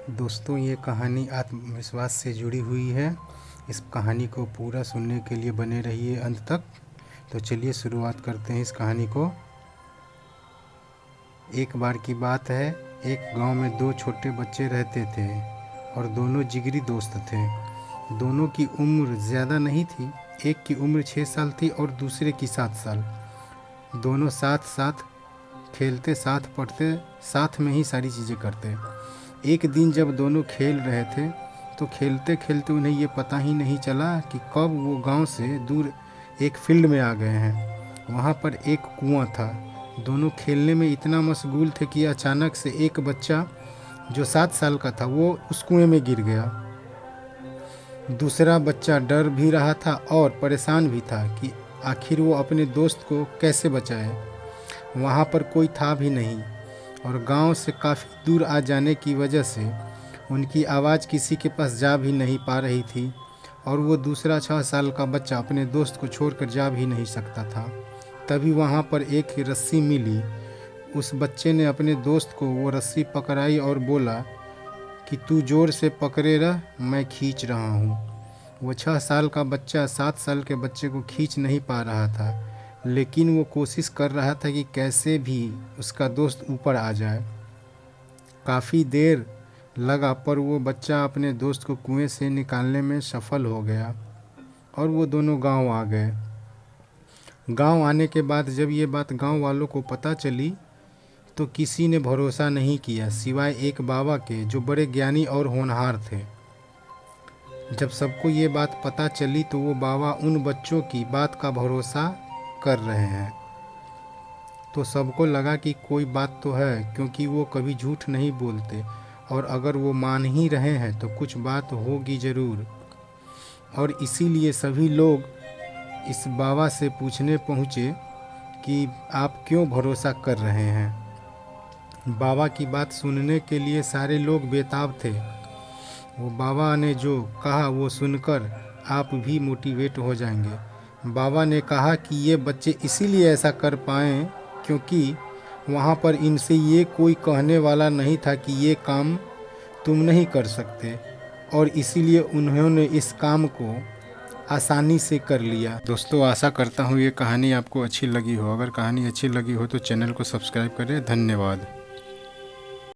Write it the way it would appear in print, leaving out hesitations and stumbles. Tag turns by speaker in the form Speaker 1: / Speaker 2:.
Speaker 1: दोस्तों, ये कहानी आत्मविश्वास से जुड़ी हुई है। इस कहानी को पूरा सुनने के लिए बने रहिए अंत तक। तो चलिए शुरुआत करते हैं इस कहानी को। एक बार की बात है, एक गांव में दो छोटे बच्चे रहते थे और दोनों जिगरी दोस्त थे। दोनों की उम्र ज़्यादा नहीं थी। एक की उम्र 6 साल थी और दूसरे की 7 साल। दोनों साथ साथ खेलते, साथ पढ़ते, साथ में ही सारी चीज़ें करते। एक दिन जब दोनों खेल रहे थे तो खेलते खेलते उन्हें ये पता ही नहीं चला कि कब वो गांव से दूर एक फील्ड में आ गए हैं। वहाँ पर एक कुआं था। दोनों खेलने में इतना मशगूल थे कि अचानक से एक बच्चा जो 7 साल का था वो उस कुएं में गिर गया। दूसरा बच्चा डर भी रहा था और परेशान भी था कि आखिर वो अपने दोस्त को कैसे बचाए। वहाँ पर कोई था भी नहीं और गांव से काफ़ी दूर आ जाने की वजह से उनकी आवाज़ किसी के पास जा भी नहीं पा रही थी और वो दूसरा 6 साल का बच्चा अपने दोस्त को छोड़कर जा भी नहीं सकता था। तभी वहाँ पर एक रस्सी मिली। उस बच्चे ने अपने दोस्त को वो रस्सी पकड़ाई और बोला कि तू ज़ोर से पकड़े रह, मैं खींच रहा हूँ। वो 6 साल का बच्चा 7 साल के बच्चे को खींच नहीं पा रहा था, लेकिन वो कोशिश कर रहा था कि कैसे भी उसका दोस्त ऊपर आ जाए। काफ़ी देर लगा पर वो बच्चा अपने दोस्त को कुएं से निकालने में सफल हो गया और वो दोनों गांव आ गए। गांव आने के बाद जब ये बात गांव वालों को पता चली तो किसी ने भरोसा नहीं किया सिवाय एक बाबा के, जो बड़े ज्ञानी और होनहार थे। जब सबको ये बात पता चली तो वो बाबा उन बच्चों की बात का भरोसा कर रहे हैं। तो सबको लगा कि कोई बात तो है, क्योंकि वो कभी झूठ नहीं बोलते और अगर वो मान ही रहे हैं तो कुछ बात होगी ज़रूर। और इसीलिए सभी लोग इस बाबा से पूछने पहुँचे कि आप क्यों भरोसा कर रहे हैं। बाबा की बात सुनने के लिए सारे लोग बेताब थे। वो बाबा ने जो कहा वो सुनकर आप भी मोटिवेट हो जाएंगे। बाबा ने कहा कि ये बच्चे इसीलिए ऐसा कर पाएँ क्योंकि वहाँ पर इनसे ये कोई कहने वाला नहीं था कि ये काम तुम नहीं कर सकते, और इसीलिए उन्होंने इस काम को आसानी से कर लिया। दोस्तों, आशा करता हूँ ये कहानी आपको अच्छी लगी हो। अगर कहानी अच्छी लगी हो तो चैनल को सब्सक्राइब करें। धन्यवाद।